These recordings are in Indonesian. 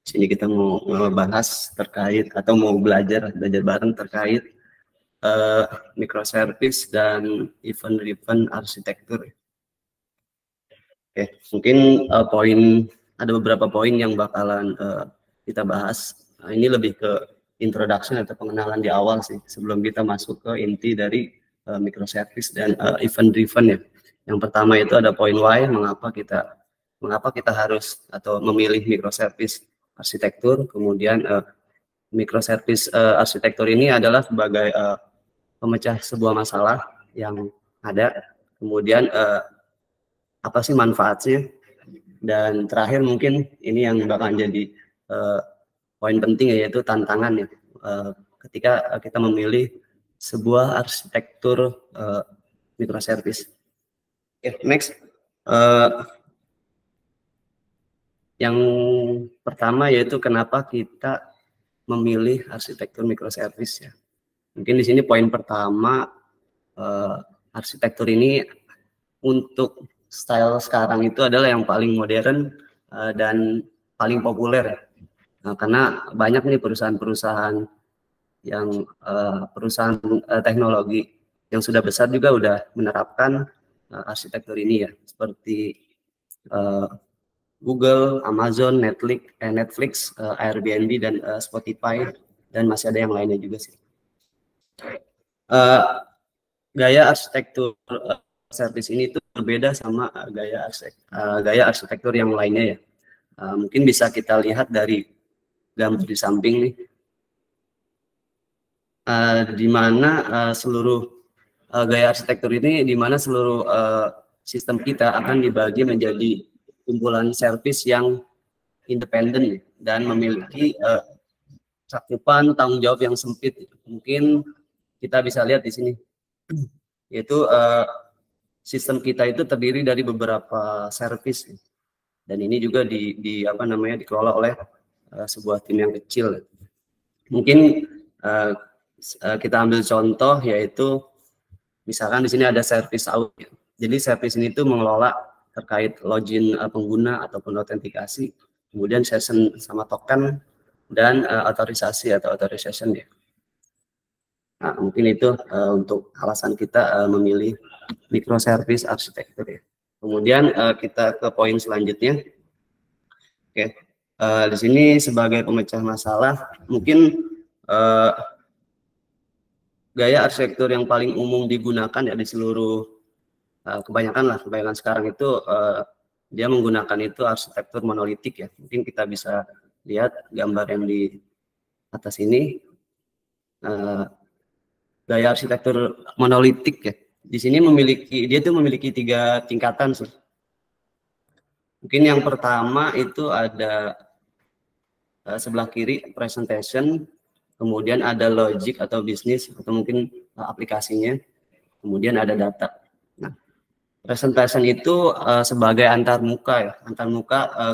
Sini kita mau bahas terkait atau mau belajar bareng terkait microservice dan event-driven arsitektur. Oke, mungkin ada beberapa poin yang bakalan kita bahas. Nah, ini lebih ke introduction atau pengenalan di awal sih, sebelum kita masuk ke inti dari microservice dan event-driven ya. Yang pertama itu ada poin why, mengapa kita harus atau memilih microservice arsitektur. Kemudian microservice arsitektur ini adalah sebagai pemecah sebuah masalah yang ada. Kemudian apa sih manfaatnya? Dan terakhir mungkin ini yang bakal jadi poin penting, yaitu tantangan ya, ketika kita memilih sebuah arsitektur microservice. Next. Yang pertama yaitu kenapa kita memilih arsitektur microservice ya. Mungkin di sini poin pertama, arsitektur ini untuk style sekarang itu adalah yang paling modern dan paling populer. Nah, karena banyak nih perusahaan-perusahaan yang perusahaan teknologi yang sudah besar juga udah menerapkan arsitektur ini ya, seperti Google, Amazon, Netflix, Airbnb, dan Spotify, dan masih ada yang lainnya juga sih. Gaya arsitektur service ini tuh berbeda sama gaya arsitektur yang lainnya ya. Mungkin bisa kita lihat dari gambar di samping nih, di mana seluruh gaya arsitektur ini, di mana seluruh sistem kita akan dibagi menjadi kumpulan service yang independen dan memiliki cakupan tanggung jawab yang sempit. Mungkin kita bisa lihat di sini, yaitu sistem kita itu terdiri dari beberapa service, dan ini juga dikelola oleh sebuah tim yang kecil. Mungkin kita ambil contoh, yaitu misalkan di sini ada service audit. Jadi service ini tuh mengelola terkait login pengguna ataupun autentikasi, kemudian session sama token, dan otorisasi atau authorization ya. Nah, mungkin itu untuk alasan kita memilih microservice arsitektur ya. Kemudian kita ke poin selanjutnya. Oke, di sini sebagai pemecah masalah, mungkin gaya arsitektur yang paling umum digunakan ya di seluruh kebanyakan sekarang itu dia menggunakan itu arsitektur monolitik ya. Mungkin kita bisa lihat gambar yang di atas ini, gaya arsitektur monolitik ya. Di sini dia memiliki 3 tingkatan sih. Mungkin yang pertama itu ada sebelah kiri presentation, kemudian ada logic atau bisnis atau mungkin aplikasinya, kemudian ada data. Nah, presentation itu sebagai antarmuka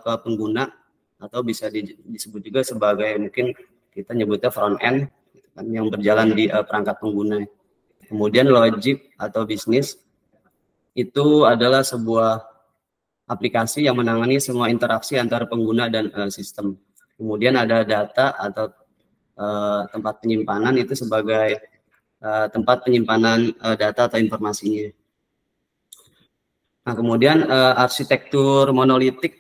ke pengguna, atau bisa disebut juga sebagai, mungkin kita nyebutnya front end yang berjalan di perangkat pengguna. Kemudian logic atau bisnis itu adalah sebuah aplikasi yang menangani semua interaksi antara pengguna dan sistem. Kemudian ada data atau tempat penyimpanan, itu sebagai tempat penyimpanan data atau informasinya. Nah, kemudian arsitektur monolitik,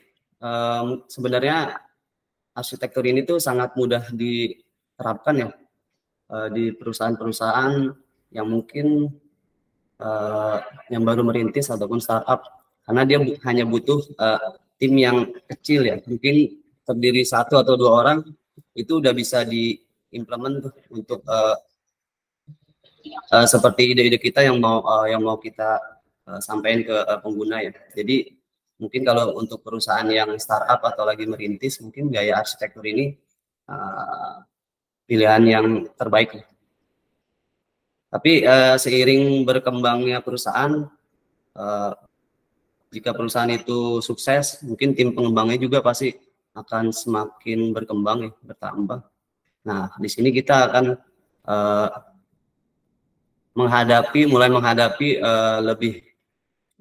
sebenarnya arsitektur ini tuh sangat mudah diterapkan ya di perusahaan-perusahaan yang mungkin yang baru merintis ataupun startup, karena dia hanya butuh tim yang kecil ya, mungkin terdiri 1 atau 2 orang, itu udah bisa diimplement untuk seperti ide-ide kita yang mau kita sampaikan ke pengguna ya. Jadi mungkin kalau untuk perusahaan yang startup atau lagi merintis, mungkin gaya arsitektur ini pilihan yang terbaik. Tapi seiring berkembangnya perusahaan, jika perusahaan itu sukses, mungkin tim pengembangnya juga pasti akan semakin berkembang ya, bertambah. Nah, di sini kita akan mulai menghadapi lebih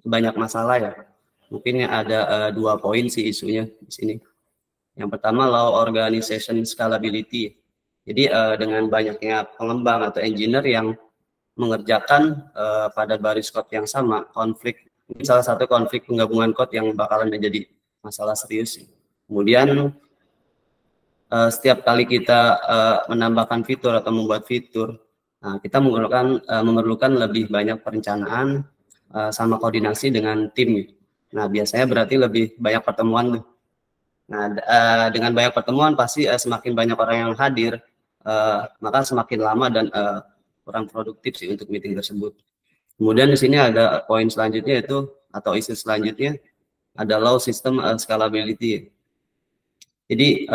banyak masalah ya. Mungkin ada 2 poin sih isunya di sini. Yang pertama, low organization scalability. Jadi dengan banyaknya pengembang atau engineer yang mengerjakan pada baris code yang sama, ini salah satu konflik penggabungan code yang bakalan menjadi masalah serius. Kemudian setiap kali kita menambahkan fitur atau membuat fitur, nah, kita memerlukan lebih banyak perencanaan sama koordinasi dengan tim. Nah, biasanya berarti lebih banyak pertemuan. Nah, dengan banyak pertemuan pasti semakin banyak orang yang hadir, maka semakin lama dan kurang produktif sih untuk meeting tersebut. Kemudian di sini ada poin selanjutnya atau isu selanjutnya ada low system scalability. Jadi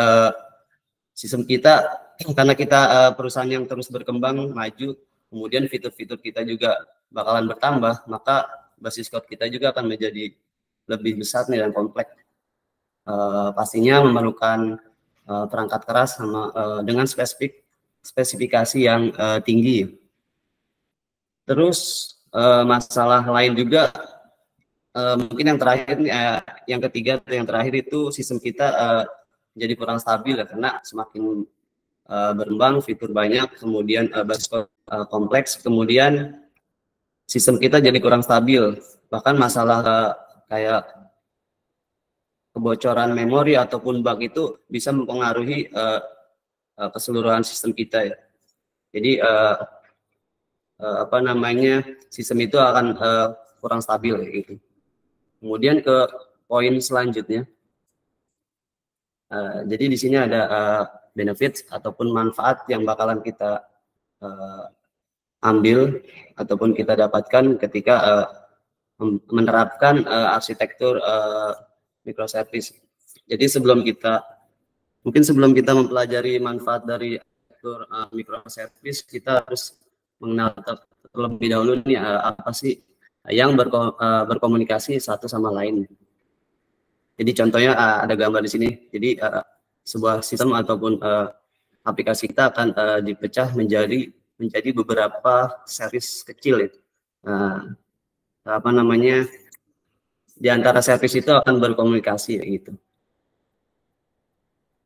sistem kita, karena kita perusahaan yang terus berkembang, maju, kemudian fitur-fitur kita juga bakalan bertambah, maka basis code kita juga akan menjadi lebih besar nih dan kompleks. Pastinya memerlukan perangkat keras dengan spesifikasi yang tinggi. Terus masalah lain juga, mungkin yang terakhir, yang ketiga atau yang terakhir itu sistem kita jadi kurang stabil ya, karena semakin berkembang, fitur banyak, kemudian basis kompleks, kemudian sistem kita jadi kurang stabil. Bahkan masalah kayak kebocoran memori ataupun bug itu bisa mempengaruhi keseluruhan sistem kita ya. Jadi sistem itu akan kurang stabil gitu. Kemudian ke poin selanjutnya. Jadi di sini ada benefits ataupun manfaat yang bakalan kita ambil ataupun kita dapatkan ketika menerapkan arsitektur microservice. Jadi sebelum kita mempelajari manfaat dari arsitektur microservice, kita harus mengenal terlebih dahulu nih apa sih yang berkomunikasi satu sama lain. Jadi contohnya ada gambar di sini. Jadi sebuah sistem ataupun aplikasi kita akan dipecah menjadi beberapa service kecil ya. Di antara service itu akan berkomunikasi gitu.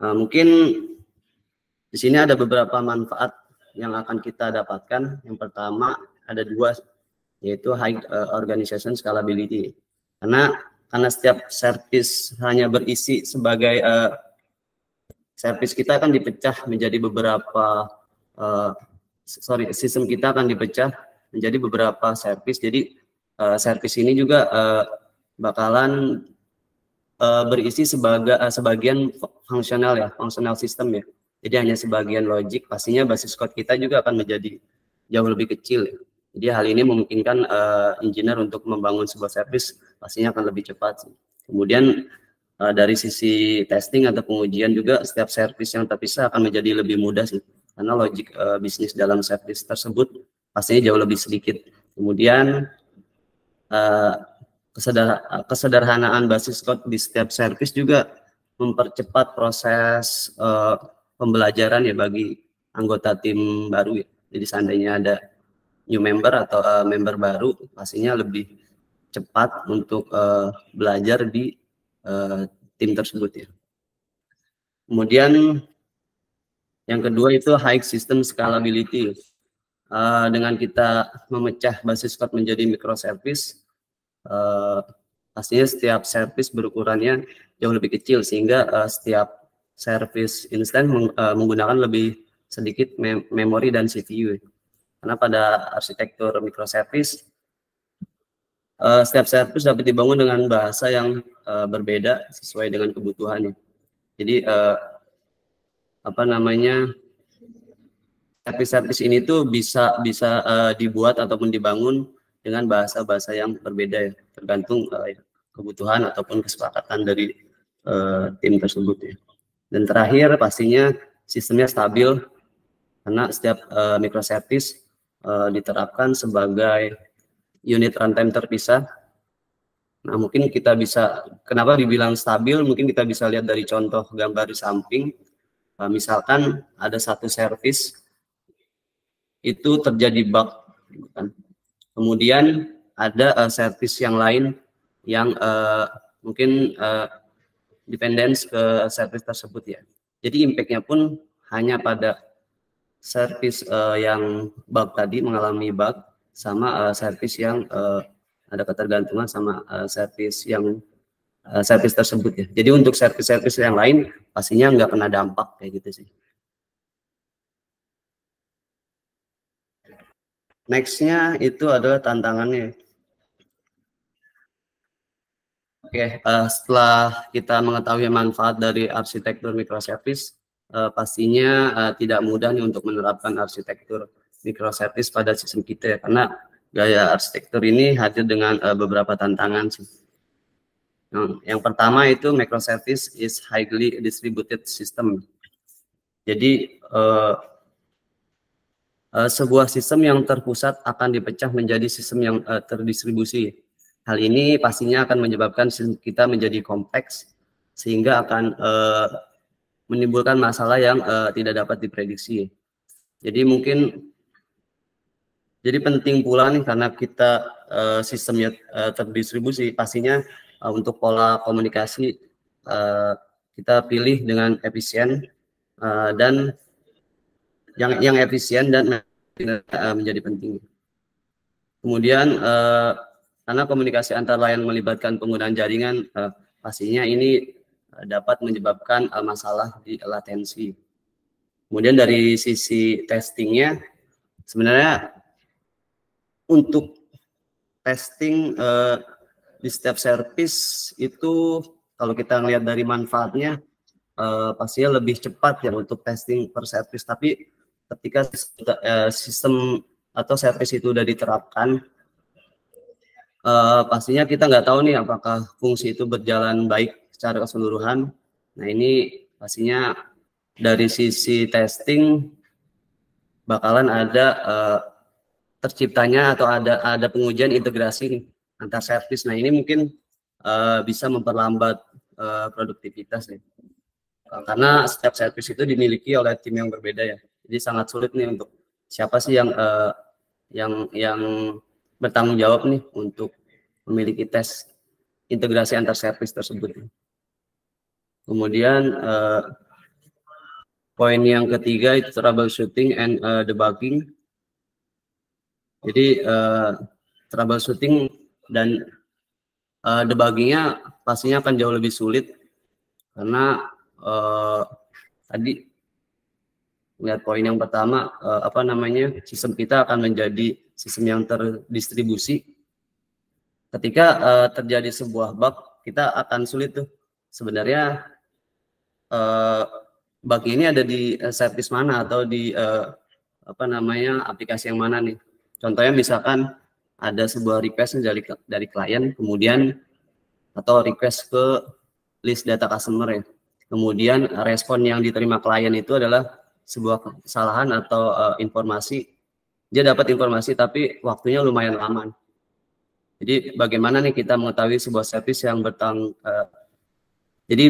Mungkin di sini ada beberapa manfaat yang akan kita dapatkan. Yang pertama ada 2, yaitu high organization scalability. Karena setiap service hanya berisi sebagai service kita akan dipecah menjadi beberapa sistem kita akan dipecah menjadi beberapa service. Jadi service ini juga bakalan berisi sebagian fungsional sistem ya. Jadi hanya sebagian logik, pastinya basis code kita juga akan menjadi jauh lebih kecil ya. Jadi hal ini memungkinkan engineer untuk membangun sebuah service pastinya akan lebih cepat sih. Kemudian dari sisi testing atau pengujian juga setiap service yang terpisah akan menjadi lebih mudah sih, karena logik bisnis dalam service tersebut pastinya jauh lebih sedikit. Kemudian kesederhanaan basis code di setiap service juga mempercepat proses pembelajaran ya bagi anggota tim baru ya. Jadi seandainya ada new member atau member baru, pastinya lebih cepat untuk belajar di tim tersebut ya. Kemudian yang kedua itu high system scalability. Dengan kita memecah basis code menjadi microservice, pastinya setiap service berukurannya jauh lebih kecil, sehingga setiap service instan menggunakan lebih sedikit memori dan CPU. Karena pada arsitektur microservice, setiap service dapat dibangun dengan bahasa yang berbeda sesuai dengan kebutuhannya. Jadi service ini tuh bisa dibuat ataupun dibangun dengan bahasa-bahasa yang berbeda ya, tergantung kebutuhan ataupun kesepakatan dari tim tersebut ya. Dan terakhir pastinya sistemnya stabil, karena setiap microservice diterapkan sebagai unit runtime terpisah. Nah, mungkin kita bisa, kenapa dibilang stabil, mungkin kita bisa lihat dari contoh gambar di samping. Misalkan ada satu service itu terjadi bug, gitu kan. Kemudian ada service yang lain yang mungkin dependence ke service tersebut ya. Jadi impact-nya pun hanya pada service yang bug tadi, mengalami bug, sama service yang ada ketergantungan sama service yang service tersebut ya. Jadi untuk service-service yang lain pastinya nggak kena dampak kayak gitu sih. Next-nya itu adalah tantangannya. Oke, setelah kita mengetahui manfaat dari arsitektur microservice, pastinya tidak mudah nih untuk menerapkan arsitektur microservice pada sistem kita ya, karena gaya arsitektur ini hadir dengan beberapa tantangan sih. Yang pertama itu microservice is highly distributed system. Jadi sebuah sistem yang terpusat akan dipecah menjadi sistem yang terdistribusi. Hal ini pastinya akan menyebabkan sistem kita menjadi kompleks sehingga akan menimbulkan masalah yang tidak dapat diprediksi. Jadi penting pula nih karena kita sistemnya terdistribusi, pastinya untuk pola komunikasi kita pilih dengan efisien dan yang efisien dan menjadi penting. Kemudian karena komunikasi antar layan melibatkan penggunaan jaringan, pastinya ini dapat menyebabkan masalah di latensi. Kemudian dari sisi testingnya, sebenarnya untuk testing di setiap service itu kalau kita lihat dari manfaatnya pastinya lebih cepat ya untuk testing per service. Tapi ketika sistem atau service itu udah diterapkan, pastinya kita nggak tahu nih apakah fungsi itu berjalan baik secara keseluruhan. Nah ini pastinya dari sisi testing bakalan ada terciptanya atau ada pengujian integrasi antar service. Nah ini mungkin bisa memperlambat produktivitas ya. Karena setiap service itu dimiliki oleh tim yang berbeda ya. Jadi sangat sulit nih untuk siapa sih yang bertanggung jawab nih untuk memiliki tes integrasi antar service tersebut. Kemudian poin yang ketiga itu troubleshooting and debugging. Jadi troubleshooting dan debuggingnya pastinya akan jauh lebih sulit karena tadi lihat poin yang pertama sistem kita akan menjadi sistem yang terdistribusi. Ketika terjadi sebuah bug, kita akan sulit tuh sebenarnya bug ini ada di service mana atau di aplikasi yang mana nih. Contohnya misalkan ada sebuah request dari klien, kemudian atau request ke list data customer ya. Kemudian respon yang diterima klien itu adalah sebuah kesalahan atau informasi. Dia dapat informasi tapi waktunya lumayan lama. Jadi bagaimana nih kita mengetahui sebuah service yang jadi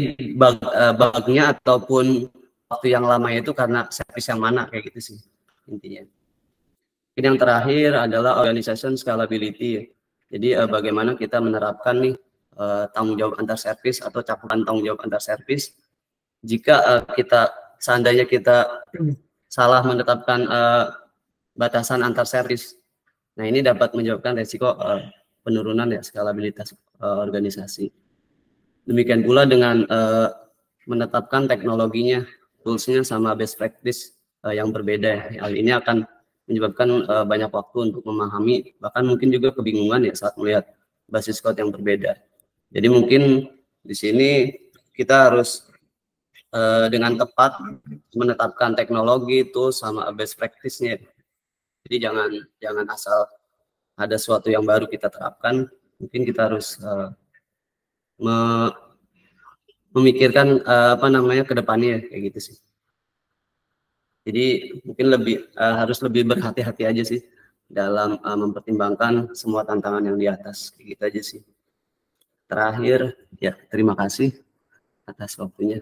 bugnya ataupun waktu yang lama itu karena service yang mana kayak gitu sih intinya. Yang terakhir adalah organization scalability. Jadi bagaimana kita menerapkan nih tanggung jawab antar service atau cakupan tanggung jawab antar service. Jika seandainya kita salah menetapkan batasan antar service, nah ini dapat menyebabkan resiko penurunan ya skalabilitas organisasi. Demikian pula dengan menetapkan teknologinya, toolsnya sama best practice yang berbeda. Hal ini akan menyebabkan banyak waktu untuk memahami, bahkan mungkin juga kebingungan ya saat melihat basis code yang berbeda. Jadi mungkin di sini kita harus dengan tepat menetapkan teknologi itu sama best practice-nya. Jadi jangan asal ada sesuatu yang baru kita terapkan, mungkin kita harus memikirkan ke depannya kayak gitu sih. Jadi mungkin harus lebih berhati-hati aja sih dalam mempertimbangkan semua tantangan yang di atas, kayak gitu aja sih. terakhir ya terima kasih atas waktunya.